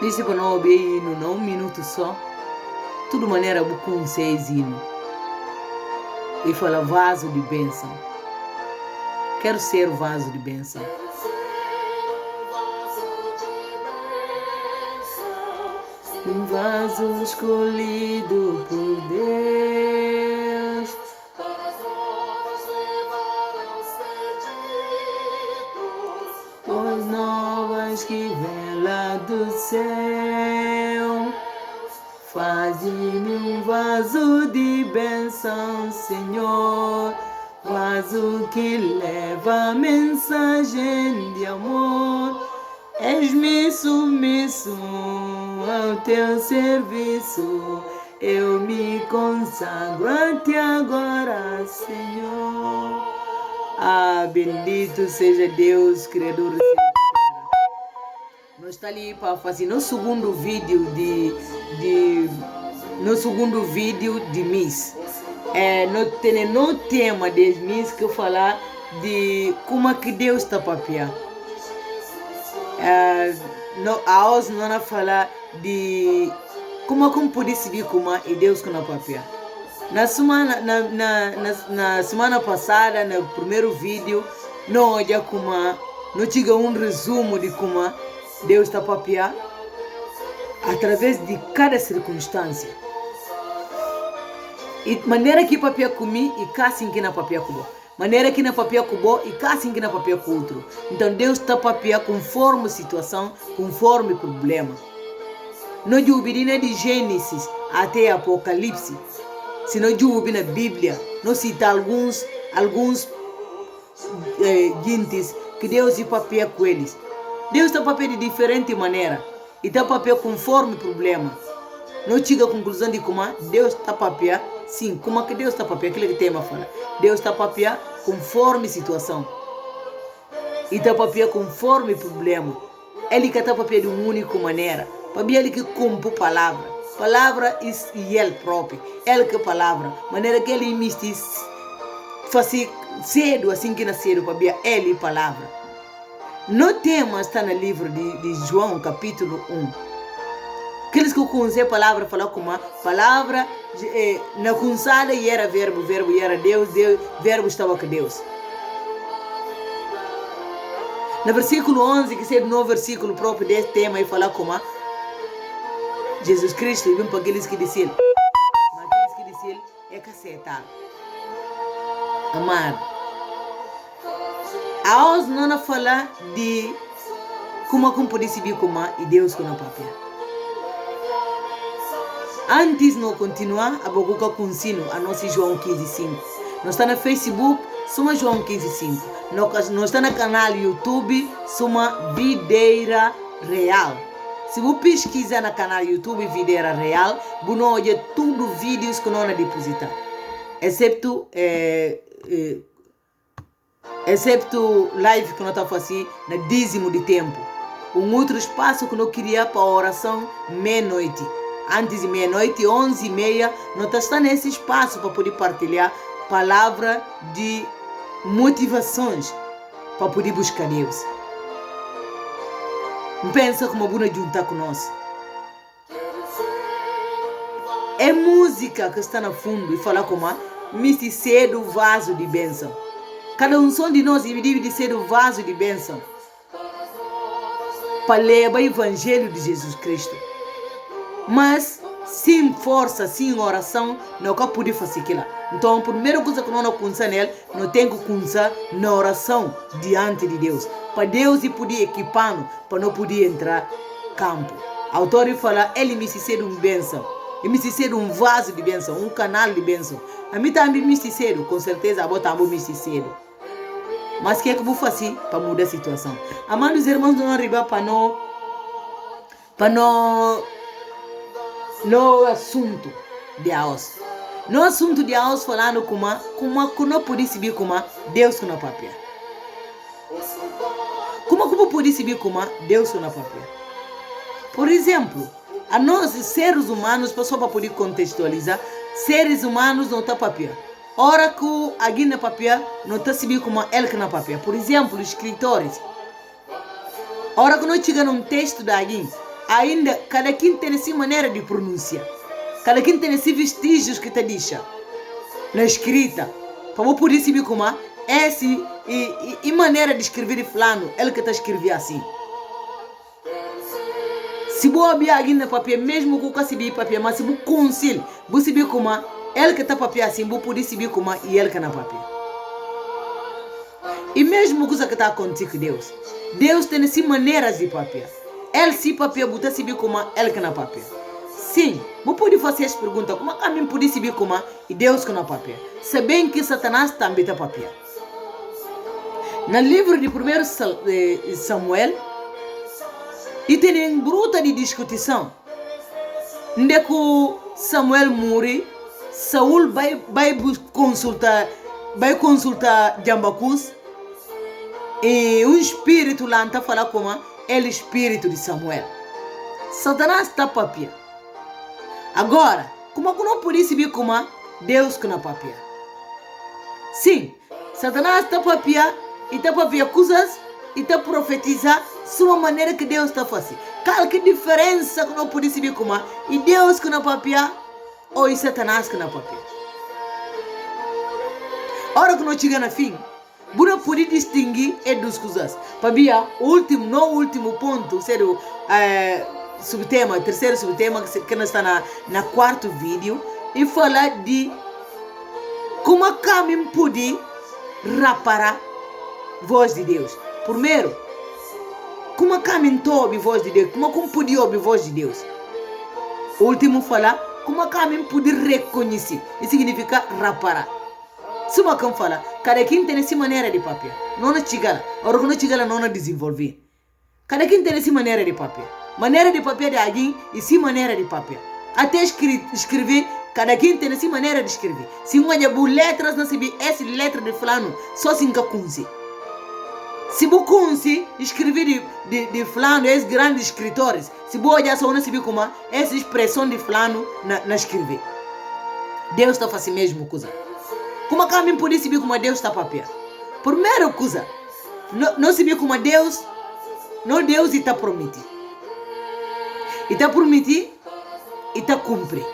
Disse para não ouvir hino, não 1 minuto só. Tudo maneira com 6 hino. E fala vaso de bênção. Quero ser o vaso de bênção. Um vaso escolhido por Deus. Boas novas que vem lá do céu. Faze-me um vaso de bênção, Senhor. Vaso que leva mensagem de amor. És-me submisso ao teu serviço. Eu me consagro a ti agora, Senhor. Ah, bendito seja Deus, Criador. Nós estamos ali para fazer no segundo vídeo de Miss. No tema de Miss que eu falar de como é que Deus está papia. A nós não falar de como pode seguir como e Deus que não papia. Na semana passada, no primeiro vídeo, nós já não tinha um resumo de como Deus está papia através de cada circunstância. E maneira que papia comi e assim que na papia cubo. Maneira que na papia cubo e assim que na papia com outro. Então Deus está papia conforme situação, conforme problema. Não jubirina de Gênesis até Apocalipse. Se não jubir na Bíblia, não cita alguns gentes que Deus e papia com eles. Deus está papel de diferente maneira e está papel conforme o problema. Não chega à conclusão de como Deus está papel, sim, como é que Deus está papel, aquilo que o tema fala. Deus está papel conforme a situação e está papel conforme o problema. Ele que está papel de uma única maneira, papel ele que cumpre a palavra e ele próprio, ele que palavra, maneira que ele emite fazer cedo assim que nasceram, papel ele palavra. No tema está no livro de João, capítulo 1. Aqueles que conhecem a palavra, falam como a palavra na começada e era verbo, verbo e era Deus, verbo estava com Deus. No versículo 11, que é o novo versículo próprio desse tema, e fala como Jesus Cristo vem para aqueles que disseram, mas aqueles que disseram é cacetado. Amado. A nós não fala de como pode subir como e Deus com o papel. Antes de continuar, a boca com ensino a nossa João 15:5. Nós está no Facebook, somos João 15:5. Nós está no canal YouTube, somos Videira Real. Se você pesquisar no canal YouTube Videira Real, você olha tudo vídeos que nós depositar, excepto live que nós estamos fazendo no dízimo de tempo. Um outro espaço que nós queríamos para a oração meia-noite. Antes de meia-noite, 11h30, nós estamos nesse espaço para poder partilhar palavra de motivações para poder buscar Deus. Pensa como vamos juntar com nós. É música que está no fundo e fala como me ser o vaso de bênção. Cada um de nós deve ser o vaso de bênção para levar o evangelho de Jesus Cristo. Mas sem força, sem oração, não pode fazer aquilo. Então, a primeira coisa que nós não conseguimos nele, nós temos que conseguir na oração diante de Deus. Para Deus poder equipar-nos, para não poder entrar no campo. A autora fala, ele me ser um bênção. Ele me ser um vaso de bênção, um canal de bênção. A mim também me ser, com certeza, a boa também me ser. Mas o que é que eu vou fazer para mudar a situação? Amados irmãos, não arriba para no assunto de hoje. No assunto de hoje falando como não pode subir como Deus que não papel. Como pode subir como Deus que não papel? Por exemplo, a nós seres humanos, só para poder contextualizar, seres humanos não estão papel. Ora que alguém na papel não está subindo como ele que na papel. Por exemplo, os escritores. Ora que nós chegamos num texto de alguém ainda cada quem tem essa maneira de pronunciar. Cada quem tem esses vestígios que te deixa na escrita. Para você poder saber como é essa e maneira de escrever de fulano, ele que está escrevendo assim. Se você abrir alguém no papel, mesmo que você sabe papel, mas se você conselho, você sabe como é ele que está papel assim, você pode saber como é e ele que está papel. E mesmo coisa que está acontecendo com Deus, Deus tem essas maneiras de papel. Ele se papel, você sabe como é ele que está papel. Sim, você pode fazer essa pergunta, como é que a mim pode saber como é e Deus que está papel? Sabendo que Satanás também está papel. No livro de 1 Samuel, e tem uma bruta de discussão. Onde que Samuel morre, Saul vai consultar Jambacus, e um espírito lá está falando como é o espírito de Samuel. Satanás está papel. Agora, como é que não pode saber como é Deus que não papel? Sim, Satanás está papel e está papel coisas e está profetizar sua maneira que Deus está fazendo. Qual que diferença que não pode saber como é e Deus que não papel ou e Satanás que não papel? A hora que nós chegamos no fim, você pode distinguir as duas coisas. Para o último ponto, sério, subtema, terceiro subtema que nós está na quarto vídeo e falar de como a caminho pode reparar a voz de Deus. Primeiro, como a caminho ouve a voz de Deus, como pode ouvir a voz de Deus. O último falar como a caminho pode reconhecer, isso significa reparar. Se uma can fala, cada quem tem essa maneira de papel, não é chegada, ou não é chegada, não é desenvolver. Cada quem tem essa maneira de papel. Maneira de papel de alguém e sim maneira de papel. Até escrever, cada quem tem essa maneira de escrever. Se uma de letras não sabe essa letra de fulano, só se encapunse. Se você consegue escrever de fulano, esses grandes escritores, se você já só não sabe como essa expressão de fulano na escrever. Deus está fazendo a mesma coisa. Como a caminho pode saber como Deus está papel? Primeira coisa, não saber como Deus, não Deus está prometido. E está prometido e está cumprir.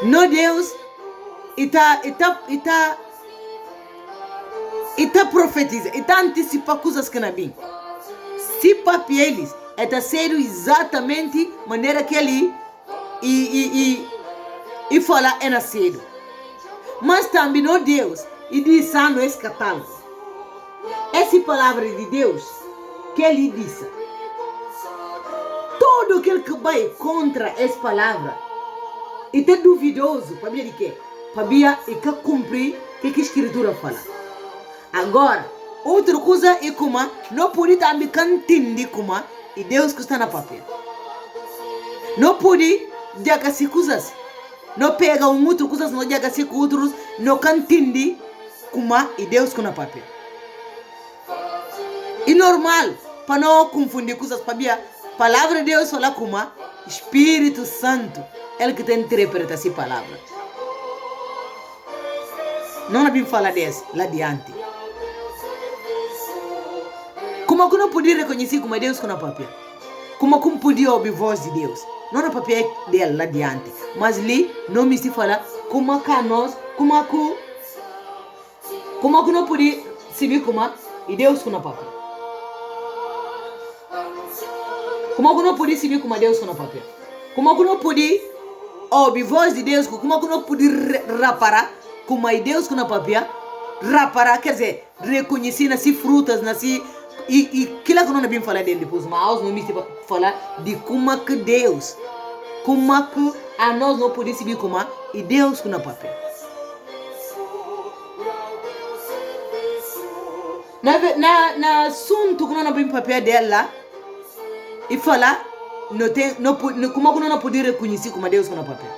Não Deus está profetiza, está antecipar coisas que não vêm. Se papéis está sendo exatamente a maneira que ele e falar é nascido. Mas também não Deus e diz no esse catálogo. Essa palavra de Deus que ele disse. Todo aquele que vai contra essa palavra e está duvidoso para ver de quê? Para ver e que cumprir o que a escritura fala. Agora, outra coisa é como não pode também entender como e Deus que está na papel. Não pode dizer se coisas. Não pega outro coisas, não diga se com outros, não entende como e Deus que está na papel. E normal, para não confundir coisas, para ver a palavra de Deus fala como Espírito Santo, ele que tem interpreta essa palavra. Não é bem falar desse, lá adiante. Como que não podia reconhecer como Deus que não papel? Como que não podia ouvir a voz de Deus? Não é papel dele lá adiante. Mas ali não me se fala como que nós, como que não podia saber como e Deus que não papel. Como que não podia saber como Deus que não papel? Como que não podia ouvir a voz de Deus? Como que não podia reparar como é Deus que não papel? Reparar, quer dizer, reconhecer nas frutas, nas e aquilo que não é bem falar dele depois, mas não me falar de como que Deus, como que a nós não podemos saber como e Deus que não papel. Na assunto que não é bem papel dela e falar como que não pode reconhecer como Deus que não papel.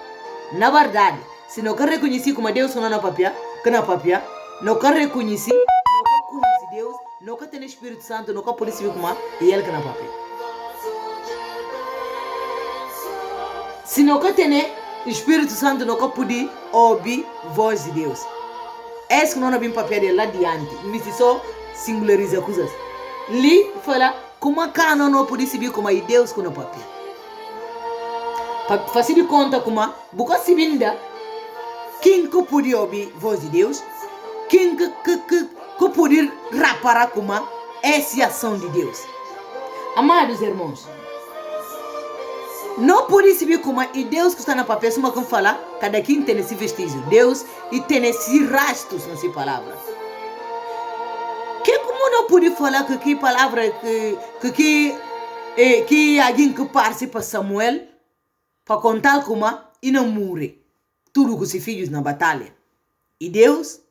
Na verdade, se não quer reconhecer como Deus que não papel, não quer reconhecer, não quer conhecer Deus, não quer ter Espírito Santo, não quer poder saber como e ele que não papel. Se não quer ter Espírito Santo, não quer poder ouvir a voz de Deus. Esse que não é bem papel dele lá adiante, me só singulariza coisas. Li fala como a cana não pode saber como é Deus com o papel. Para fazer de conta como boca se vinda, quem que pode ouvir a voz de Deus, quem que pode reparar como essa ação de Deus. Amados irmãos, não pode saber como é Deus que está na papel, como que fala, cada quem tem esse vestígio, Deus e tem esses rastros nessa palavra. Como não pode falar que palavra que alguém que participa Samuel para contar como e não morre tudo com seus filhos na batalha, e Deus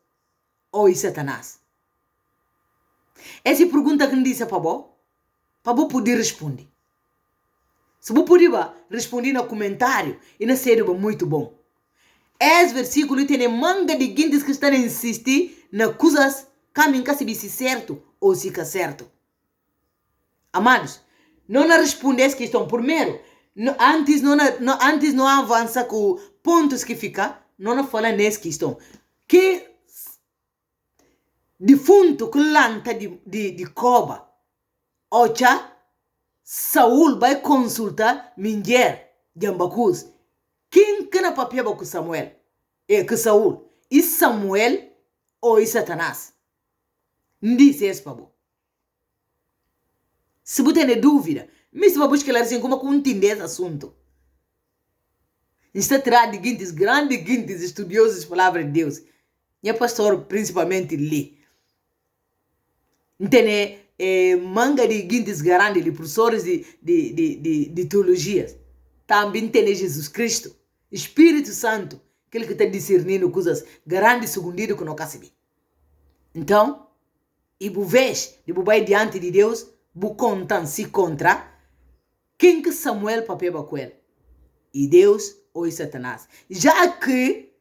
ou e Satanás? Essa pergunta que não disse para você poder responder. Se você puder responder no comentário, e na série é muito bom. Esse versículo tem manga de guindes que estão a insistir nas coisas que se certo ou se é certo. Amados, não responde essa questão. Primeiro, antes não avança com pontos que fica, não fala nessa questão. Que defunto que lanta de cova, ocha, Saul vai consultar mulher de Ambacus. Quem que na papel com Samuel? Que Saul. E Samuel ou Satanás? Não disse isso para você. Se você tem dúvida, mas se você quer assim, como entender esse assunto? Está tirado de grandes estudiosos da palavra de Deus. E pastor principalmente lê. Entende? Manga de guindes grandes, de professores de teologia. Também tem Jesus Cristo, Espírito Santo, aquele que está discernindo coisas grandes, escondidas que não quer saber. Então, e você vê, e você vai diante de Deus, você conta-se contra quem que Samuel papel com ele. E Deus ou Satanás. Já que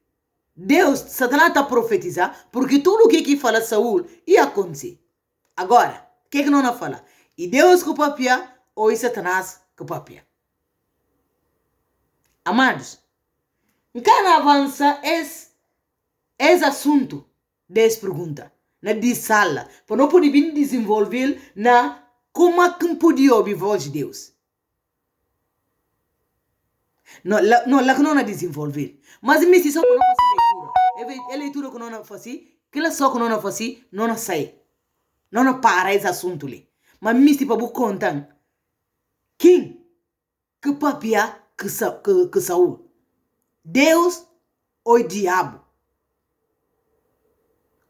Satanás está profetizando, porque tudo o que fala Saul ia acontecer. Agora, o que não fala? E Deus com papia ou Satanás com papia? Amados, não avança esse assunto dessa pergunta, na de sala, para não poder desenvolver na como é que pode ouvir a voz de Deus. Não desenvolver. Mas se só que não faz leitura, é leitura que não faz, aquela só que não faz, não sai. Não para esse assunto ali. Mas me para você contar quem que papia que Saul? Deus ou diabo?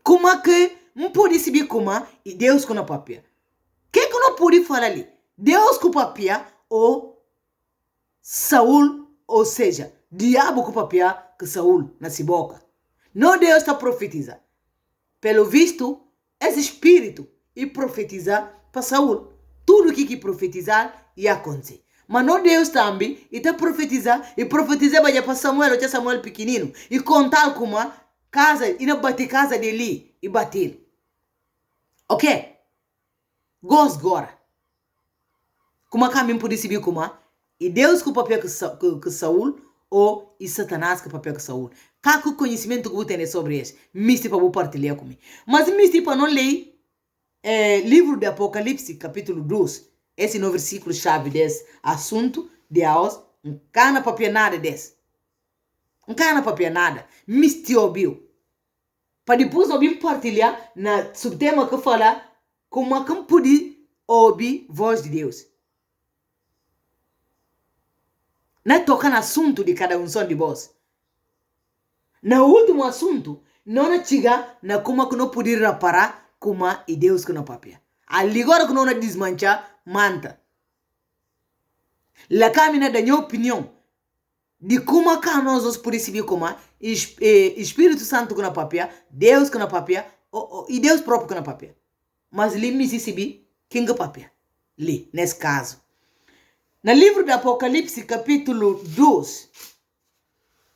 Como é que não pode saber como e Deus com a papia? O que não pode falar ali? Deus com papia ou Saul, ou seja, diabo com papia que Saul na sua boca? Não Deus está profetizando. Pelo visto, esse espírito e profetizar para Saul. Tudo que profetizar ia acontecer. Mas não Deus também está profetizar para Samuel, ou Samuel pequenino, e contar como casa, e não bater casa dele e bater. Ok? Gosto agora. Como a caminho por saber como e Deus com o papel que Saul ou e Satanás com o papel que Saul. Qual conhecimento que você tem sobre isso? Misti para você partilhar comigo. Mas misti para não ler livro de Apocalipse, capítulo 2. Esse no versículo chave desse assunto de Deus. Não cana papel nada desse. Não cana papel nada. Misti ouviu. Para depois ouvir partilhar na subtema que fala como a quem pode ouvir a voz de Deus. Não toca no assunto de cada um de vós. No último assunto, não chega na como que não pode reparar como e Deus que não papia. Ali agora que não desmanchar, manta. La caminha da minha opinião de como que nós podemos saber como Espírito Santo que não papia, Deus que não papia, e Deus próprio que não papia. Mas ali me se sabe quem que papia. Ali, nesse caso. No livro do Apocalipse, capítulo 2,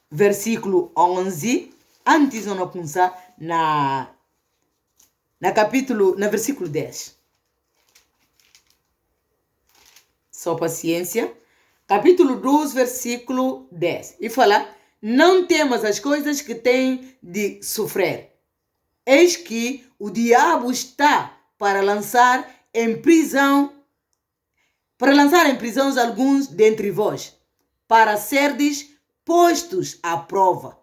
versículo 11, antes de não pensar na versículo 10. Só paciência. Capítulo 2, versículo 10. E fala, não temas as coisas que tem de sofrer. Eis que o diabo está para lançar em prisão para lançar em prisões alguns dentre vós, para serdes postos à prova,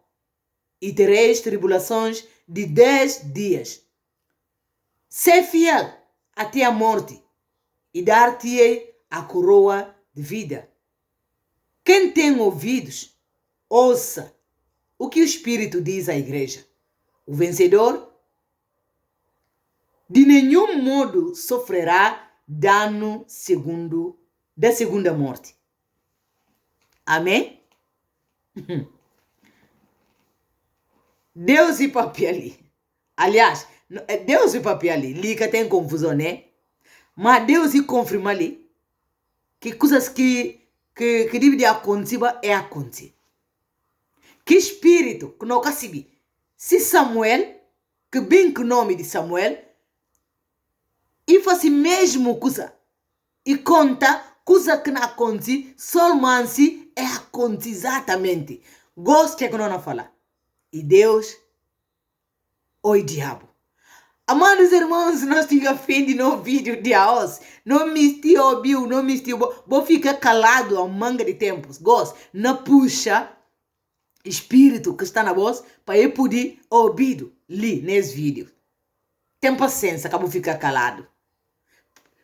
e tereis tribulações de 10 dias. Sê fiel até a morte, e dar-te-ei a coroa de vida. Quem tem ouvidos, ouça o que o Espírito diz à igreja. O vencedor de nenhum modo sofrerá dano da segunda morte. Amém? Deus e papel ali. Aliás, Deus e papel ali. Liga tem confusão, né? Mas Deus e confirma ali que coisas que deve acontecer é acontecer. Que espírito que não sabe. Se Samuel, que bem que o nome de Samuel, e faz mesmo coisa, e conta coisa que não acontece, somente é acontecer exatamente. Gosta que não fala. E Deus ou o diabo. Amados irmãos, nós temos fim de novo vídeo de hoje. Não me ouviu, não me vou ficar calado a manga de tempos. Gosto, não puxa espírito que está na voz para eu poder ouvir ali nesse vídeo. Tem paciência, acabou ficar calado.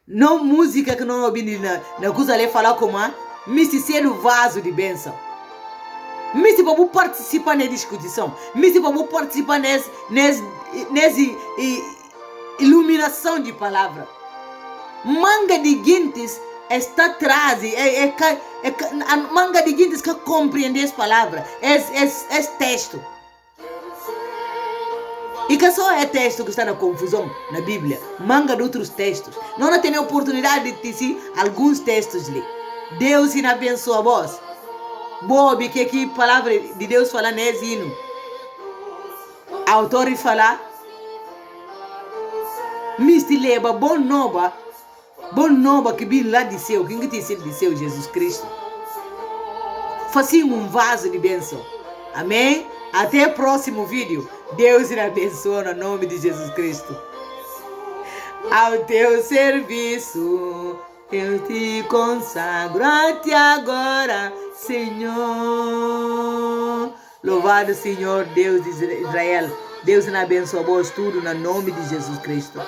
Não música que não ouvi na coisa ali falar como me se ser o vaso de bênção. Me se vou participar na discussão. Me se vou participar nessa iluminação de palavra. Manga de guintes está atrás. Manga de guintes que compreende as palavras. É texto. E que só é texto que está na confusão na Bíblia. Manga de outros textos. Não tem a oportunidade de dizer alguns textos ali. Deus ainda abençoa a voz. Bob, que aqui a palavra de Deus fala nesse hino. Autor fala. Misti leva bom nova que vem lá de céu. Quem que tem sido de céu? Jesus Cristo. Facinho vaso de bênção. Amém? Até o próximo vídeo. Deus irá abençoar no nome de Jesus Cristo. Ao teu serviço eu te consagro até agora, Senhor. Louvado Senhor, Deus de Israel. Deus irá abençoar vós tudo no nome de Jesus Cristo.